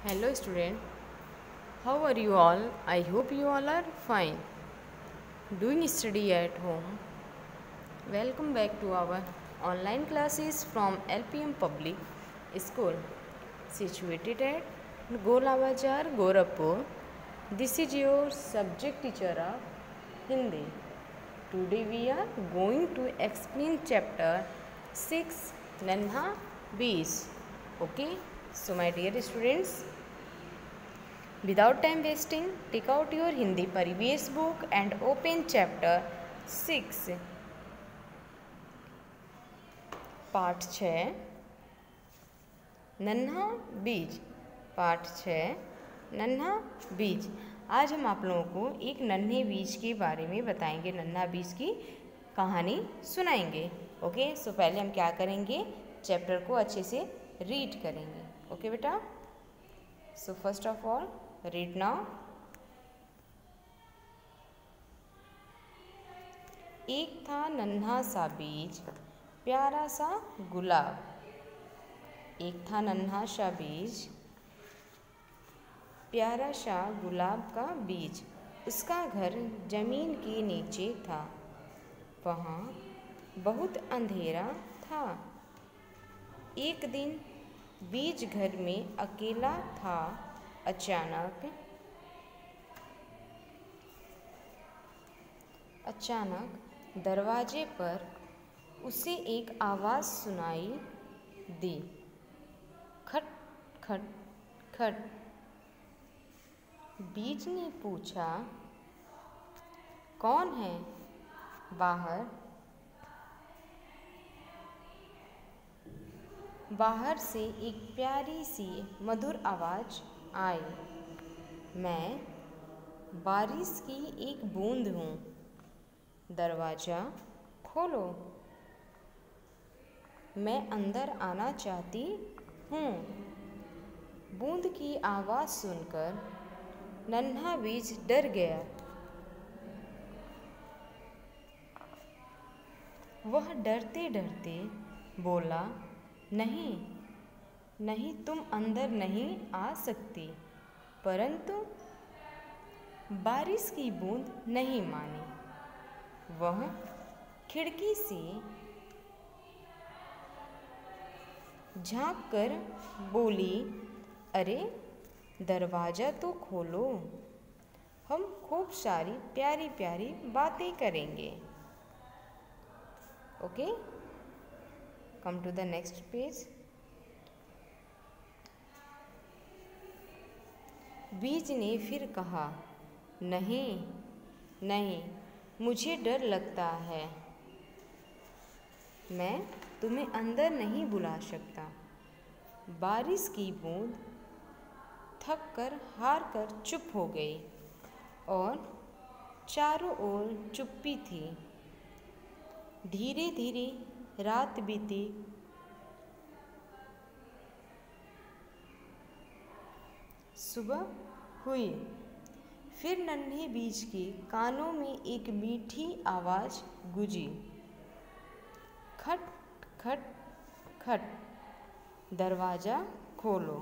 Hello student, how are you all? I hope you all are fine. Doing study at home. Welcome back to our online classes from LPM Public School situated at Golabazar, Gorakhpur. This is your subject teacher of Hindi. Today we are going to explain chapter 6 Nanha Beach. Okay, so my dear students, without time wasting, take out your Hindi Parivesh book and open chapter 6, पाठ 6 नन्हा बीज। पाठ 6 नन्हा बीज। आज हम आप लोगों को एक नन्हे बीज के बारे में बताएंगे, नन्हा बीज की कहानी सुनाएंगे। ओके, सो पहले हम क्या करेंगे, चैप्टर को अच्छे से रीड करेंगे। ओके बेटा, so first of all read now. एक था नन्हा सा बीज, प्यारा सा गुलाब। एक था नन्हा सा बीज, प्यारा सा गुलाब का बीज। उसका घर जमीन के नीचे था, वहाँ बहुत अंधेरा था। एक दिन बीज घर में अकेला था। अचानक दरवाजे पर उसे एक आवाज़ सुनाई दी, खट खट खट। बीज ने पूछा, कौन है बाहर? बाहर से एक प्यारी सी मधुर आवाज़ आई, मैं बारिश की एक बूंद हूँ, दरवाज़ा खोलो, मैं अंदर आना चाहती हूँ। बूंद की आवाज़ सुनकर नन्हा बीज डर गया। वह डरते डरते बोला, नहीं नहीं, तुम अंदर नहीं आ सकती। परंतु बारिश की बूंद नहीं मानी। वह खिड़की से झांक कर बोली, अरे दरवाज़ा तो खोलो, हम खूब सारी प्यारी प्यारी बातें करेंगे। Okay, come to the next page. बीज ने फिर कहा, नहीं नहीं, मुझे डर लगता है, मैं तुम्हें अंदर नहीं बुला सकता। बारिश की बूंद थक कर हार कर चुप हो गई और चारों ओर चुप्पी थी। धीरे धीरे रात बीती। सुबह हुई। फिर नन्हे बीज के कानों में एक मीठी आवाज़ गूंजी, खट खट खट, दरवाज़ा खोलो,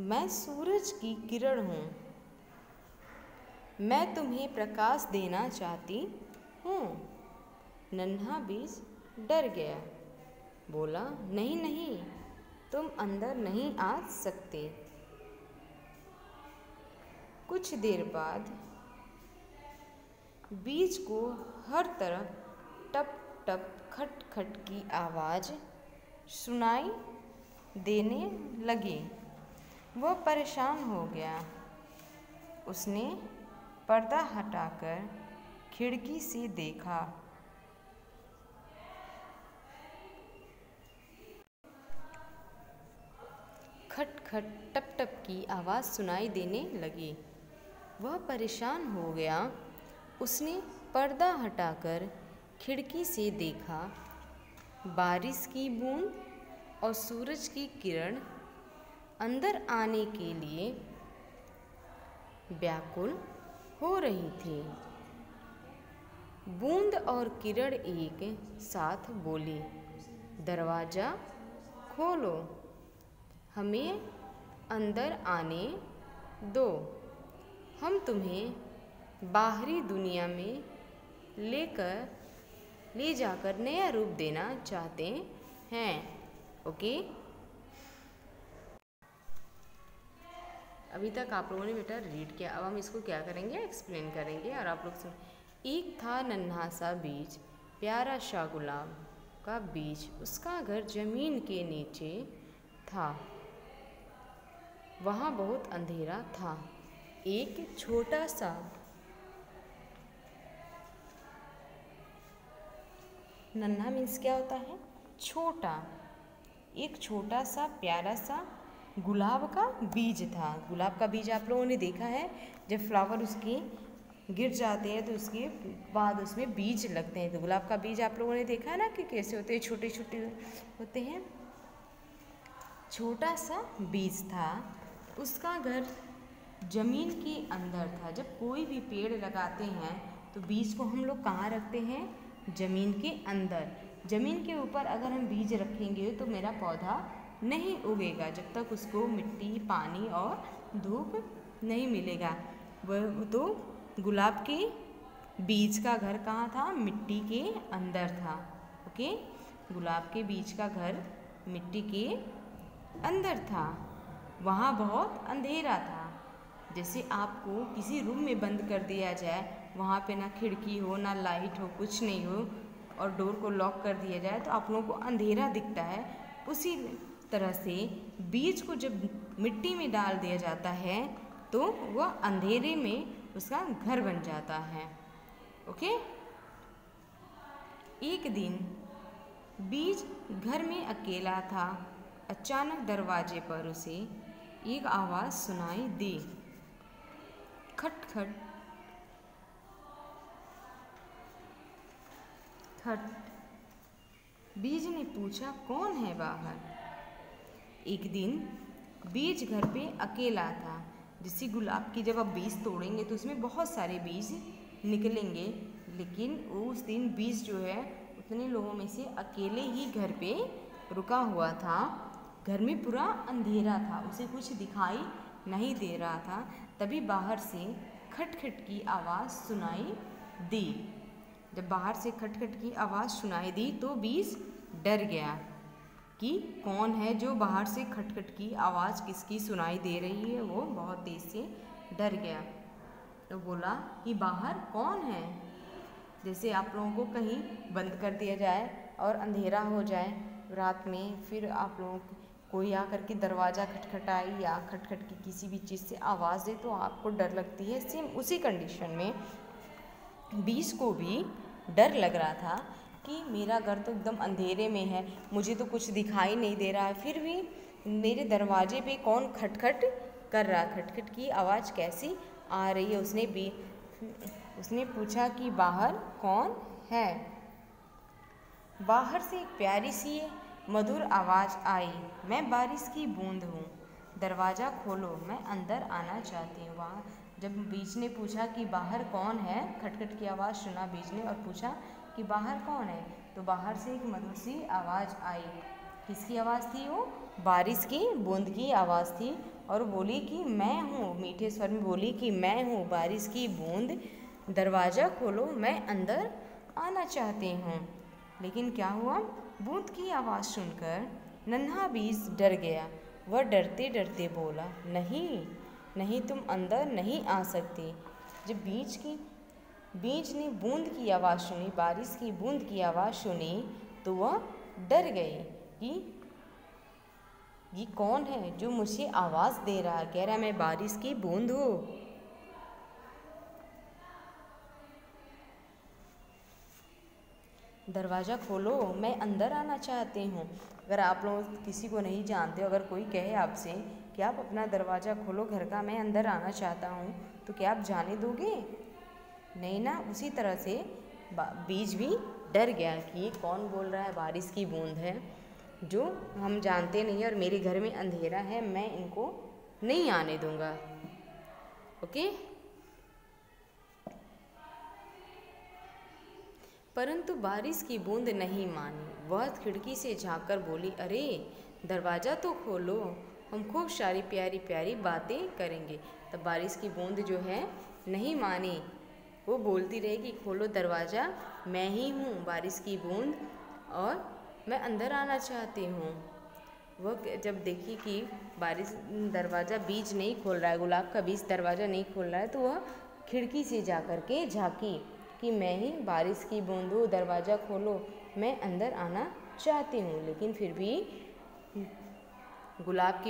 मैं सूरज की किरण हूँ, मैं तुम्हें प्रकाश देना चाहती हूँ। नन्हा बीज डर गया, बोला, नहीं नहीं, तुम अंदर नहीं आ सकते। कुछ देर बाद बीज को हर तरफ टप टप खट खट की आवाज़ सुनाई देने लगी। वह परेशान हो गया। उसने पर्दा हटाकर खिड़की से देखा। खट खट टप टप की आवाज़ सुनाई देने लगी। वह परेशान हो गया। उसने पर्दा हटाकर खिड़की से देखा। बारिश की बूंद और सूरज की किरण अंदर आने के लिए व्याकुल हो रही थी। बूंद और किरण एक साथ बोली, दरवाज़ा खोलो, हमें अंदर आने दो। हम तुम्हें बाहरी दुनिया में ले जाकर नया रूप देना चाहते हैं। ओके, अभी तक आप लोगों ने बेटा रीड किया, अब हम इसको क्या करेंगे, एक्सप्लेन करेंगे। और आप लोग सुन। एक था नन्हा सा बीज, प्यारा सा गुलाब का बीज, उसका घर जमीन के नीचे था। वहाँ बहुत अंधेरा था। एक छोटा सा नन्हा मीन्स क्या होता है, छोटा। एक छोटा सा प्यारा सा गुलाब का बीज था। गुलाब का बीज आप लोगों ने देखा है, जब फ्लावर उसके गिर जाते हैं तो उसके बाद उसमें बीज लगते हैं। तो गुलाब का बीज आप लोगों ने देखा है ना कि कैसे होते हैं, छोटे छोटे होते हैं। छोटा सा बीज था, उसका घर जमीन के अंदर था। जब कोई भी पेड़ लगाते हैं तो बीज को हम लोग कहाँ रखते हैं, जमीन के अंदर। जमीन के ऊपर अगर हम बीज रखेंगे तो मेरा पौधा नहीं उगेगा जब तक उसको मिट्टी, पानी और धूप नहीं मिलेगा। वह तो गुलाब के बीज का घर कहाँ था, मिट्टी के अंदर था। ओके, गुलाब के बीज का घर मिट्टी के अंदर था। वहाँ बहुत अंधेरा था। जैसे आपको किसी रूम में बंद कर दिया जाए, वहाँ पे ना खिड़की हो ना लाइट हो, कुछ नहीं हो, और डोर को लॉक कर दिया जाए तो आप लोगों को अंधेरा दिखता है। उसी तरह से बीज को जब मिट्टी में डाल दिया जाता है तो वह अंधेरे में उसका घर बन जाता है। ओके, एक दिन बीज घर में अकेला था। अचानक दरवाजे पर उसे एक आवाज़ सुनाई दी, खट खट खट। बीज ने पूछा, कौन है बाहर? एक दिन बीज घर पे अकेला था। जैसे गुलाब की जब आप बीज तोड़ेंगे तो उसमें बहुत सारे बीज निकलेंगे, लेकिन उस दिन बीज जो है उतने लोगों में से अकेले ही घर पे रुका हुआ था। घर में पूरा अंधेरा था, उसे कुछ दिखाई नहीं दे रहा था। तभी बाहर से खटखट की आवाज़ सुनाई दी। जब बाहर से खटखट की आवाज़ सुनाई दी तो बीज डर गया कि कौन है जो बाहर से खटखट की आवाज़ किसकी सुनाई दे रही है। वो बहुत तेज़ से डर गया तो बोला कि बाहर कौन है। जैसे आप लोगों को कहीं बंद कर दिया जाए और अंधेरा हो जाए रात में, फिर आप लोगों कोई आकर के दरवाज़ा खटखटाए या खटखट की किसी भी चीज़ से आवाज़ दे तो आपको डर लगती है। सेम उसी कंडीशन में बीज को भी डर लग रहा था कि मेरा घर तो एकदम अंधेरे में है, मुझे तो कुछ दिखाई नहीं दे रहा है, फिर भी मेरे दरवाजे पे कौन खटखट कर रहा, खटखट की आवाज़ कैसी आ रही है। उसने पूछा कि बाहर कौन है। बाहर से एक प्यारी सी मधुर आवाज़ आई, मैं बारिश की बूंद हूँ, दरवाज़ा खोलो, मैं अंदर आना चाहती हूँ। वहाँ जब बीज ने पूछा कि बाहर कौन है, खटखट की आवाज़ सुना बीज ने और पूछा कि बाहर कौन है, तो बाहर से एक मधुर सी आवाज़ आई। किसकी आवाज़ थी वो? बारिश की बूंद की आवाज़ थी। और बोली कि मैं हूँ, मीठे स्वर में बोली कि मैं हूँ बारिश की बूंद, दरवाज़ा खोलो, मैं अंदर आना चाहती हूँ। लेकिन क्या हुआ, बूंद की आवाज़ सुनकर नन्हा बीज डर गया। वह डरते डरते बोला, नहीं नहीं, तुम अंदर नहीं आ सकती। जब बीज ने बूंद की आवाज़ सुनी, बारिश की बूंद की आवाज़ सुनी, तो वह डर गई कि ये कौन है जो मुझे आवाज़ दे रहा है, कह रहा है मैं बारिश की बूंद हूँ। दरवाज़ा खोलो, मैं अंदर आना चाहती हूँ। अगर आप लोग किसी को नहीं जानते, अगर कोई कहे आपसे कि आप अपना दरवाज़ा खोलो घर का, मैं अंदर आना चाहता हूँ, तो क्या आप जाने दोगे? नहीं ना। उसी तरह से बीज भी डर गया कि ये कौन बोल रहा है, बारिश की बूंद है जो हम जानते नहीं और मेरे घर में अंधेरा है, मैं इनको नहीं आने दूंगा। ओके, परंतु बारिश की बूंद नहीं मानी। वह खिड़की से झांककर बोली, अरे दरवाज़ा तो खोलो, हम खूब सारी प्यारी प्यारी बातें करेंगे। तब बारिश की बूंद जो है नहीं मानी, वो बोलती रहेगी खोलो दरवाज़ा, मैं ही हूँ बारिश की बूंद और मैं अंदर आना चाहती हूँ। वह जब देखी कि बारिश दरवाज़ा बीज नहीं खोल रहा है, गुलाब का बीज दरवाज़ा नहीं खोल रहा है, तो वह खिड़की से जा कर के झाँकी कि मैं ही बारिश की बूंद हूँ, दरवाज़ा खोलो, मैं अंदर आना चाहती हूँ। लेकिन फिर भी गुलाब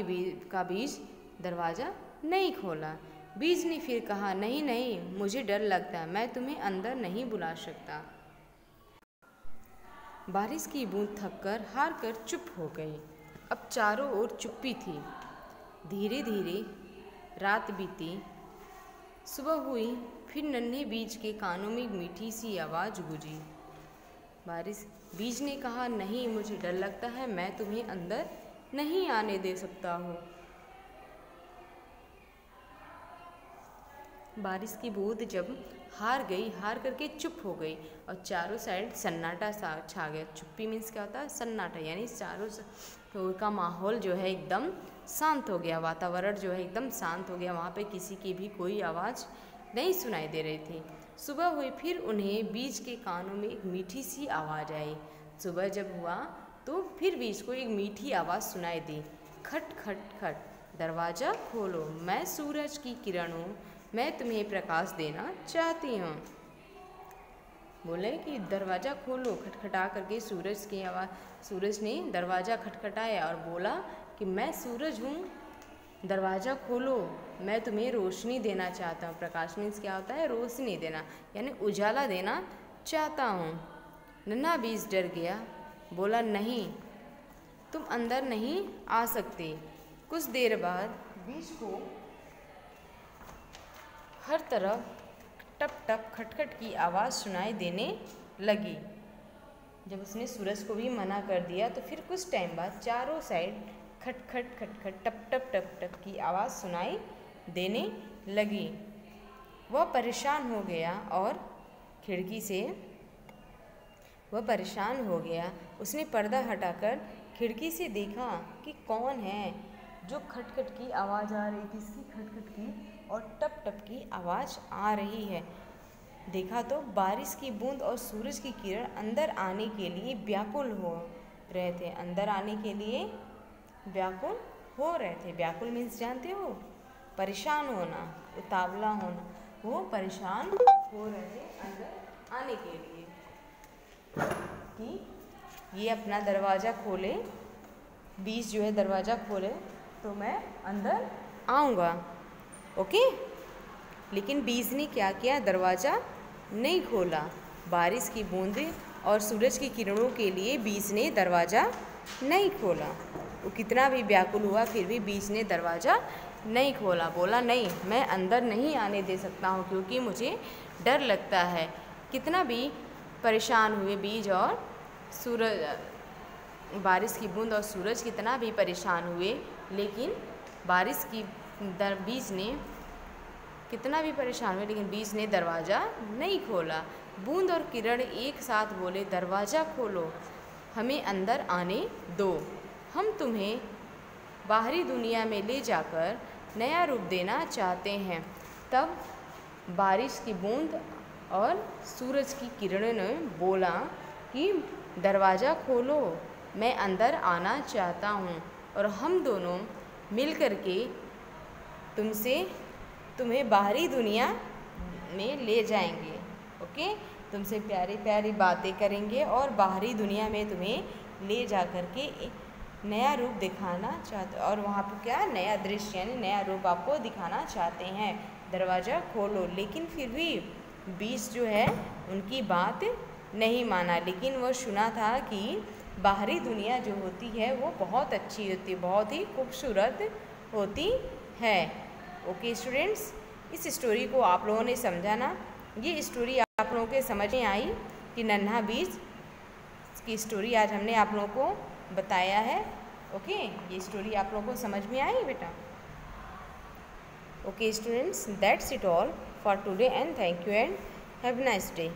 का बीज दरवाज़ा नहीं खोला। बीज ने फिर कहा नहीं नहीं, मुझे डर लगता है, मैं तुम्हें अंदर नहीं बुला सकता। बारिश की बूंद थककर हार कर चुप हो गई। अब चारों ओर चुप्पी थी। धीरे धीरे रात बीती, सुबह हुई, फिर नन्हे बीज के कानों में मीठी सी आवाज़ गूंजी। बीज ने कहा नहीं, मुझे डर लगता है, मैं तुम्हें अंदर नहीं आने दे सकता हूँ। बारिश की बूंद जब हार गई, हार करके चुप हो गई और चारों साइड सन्नाटा सा छा गया। चुप्पी मीन्स क्या होता है? सन्नाटा, यानी चारों का माहौल जो है एकदम शांत हो गया, वातावरण जो है एकदम शांत हो गया। वहाँ पे किसी की भी कोई आवाज़ नहीं सुनाई दे रही थी। सुबह हुई, फिर उन्हें बीज के कानों में एक मीठी सी आवाज़ आई। सुबह जब हुआ तो फिर बीज को एक मीठी आवाज़ सुनाई दी, खट खट खट, दरवाज़ा खोलो, मैं सूरज की किरण हूँ, मैं तुम्हें प्रकाश देना चाहती हूँ। बोले कि दरवाज़ा खोलो, खटखटा करके सूरज ने दरवाज़ा खटखटाया और बोला कि मैं सूरज हूँ, दरवाज़ा खोलो, मैं तुम्हें रोशनी देना चाहता हूँ। प्रकाश मीन्स क्या होता है? रोशनी देना, यानी उजाला देना चाहता हूँ। नन्हा बीज डर गया, बोला नहीं, तुम अंदर नहीं आ सकते। कुछ देर बाद बीज को हर तरफ टप टप खटखट की आवाज़ सुनाई देने लगी। जब उसने सूरज को भी मना कर दिया तो फिर कुछ टाइम बाद चारों साइड खटखट खटखट टप टप टप टप की आवाज़ सुनाई देने लगी। वह परेशान हो गया और उसने पर्दा हटाकर खिड़की से देखा कि कौन है जो खटखट की आवाज़ आ रही थी, इसकी खटखट की और टप टप की आवाज़ आ रही है। देखा तो बारिश की बूंद और सूरज की किरण अंदर आने के लिए व्याकुल हो रहे थे। अंदर आने के लिए व्याकुल हो रहे थे। व्याकुल मीन्स जानते हो? परेशान होना, उतावला होना। वो परेशान हो रहे थे अंदर आने के लिए कि ये अपना दरवाज़ा खोले, बीज जो है दरवाज़ा खोले तो मैं अंदर आऊँगा। ओके, लेकिन बीज ने क्या किया? दरवाज़ा नहीं खोला। बारिश की बूंदें और सूरज की किरणों के लिए बीज ने दरवाज़ा नहीं खोला। वो कितना भी व्याकुल हुआ फिर भी बीज ने दरवाज़ा नहीं खोला। बोला नहीं, मैं अंदर नहीं आने दे सकता हूँ क्योंकि मुझे डर लगता है। कितना भी परेशान हुए बीज और बारिश की बूंद और सूरज कितना भी परेशान हुए, लेकिन बीज ने कितना भी परेशान हुए लेकिन बीज ने दरवाज़ा नहीं खोला। बूंद और किरण एक साथ बोले, दरवाज़ा खोलो, हमें अंदर आने दो, हम तुम्हें बाहरी दुनिया में ले जाकर नया रूप देना चाहते हैं। तब बारिश की बूंद और सूरज की किरणों ने बोला कि दरवाज़ा खोलो, मैं अंदर आना चाहता हूँ और हम दोनों मिल कर के तुम्हें बाहरी दुनिया में ले जाएंगे। ओके, तुमसे प्यारी प्यारी बातें करेंगे और बाहरी दुनिया में तुम्हें ले जा कर के एक नया रूप दिखाना चाहते, और वहाँ पर क्या नया दृश्य यानी नया रूप आपको दिखाना चाहते हैं। दरवाज़ा खोलो। लेकिन फिर भी बीज जो है उनकी बात नहीं माना, लेकिन वह सुना था कि बाहरी दुनिया जो होती है वो बहुत अच्छी होती है, बहुत ही खूबसूरत होती है। ओके स्टूडेंट्स, इस स्टोरी को आप लोगों ने समझा ना? ये स्टोरी आप लोगों के समझ में आई कि नन्हा बीज की स्टोरी आज हमने आप लोगों को बताया है। ओके, ये स्टोरी आप लोगों को समझ में आई बेटा? Okay students, that's it all for today and thank you and have a nice day.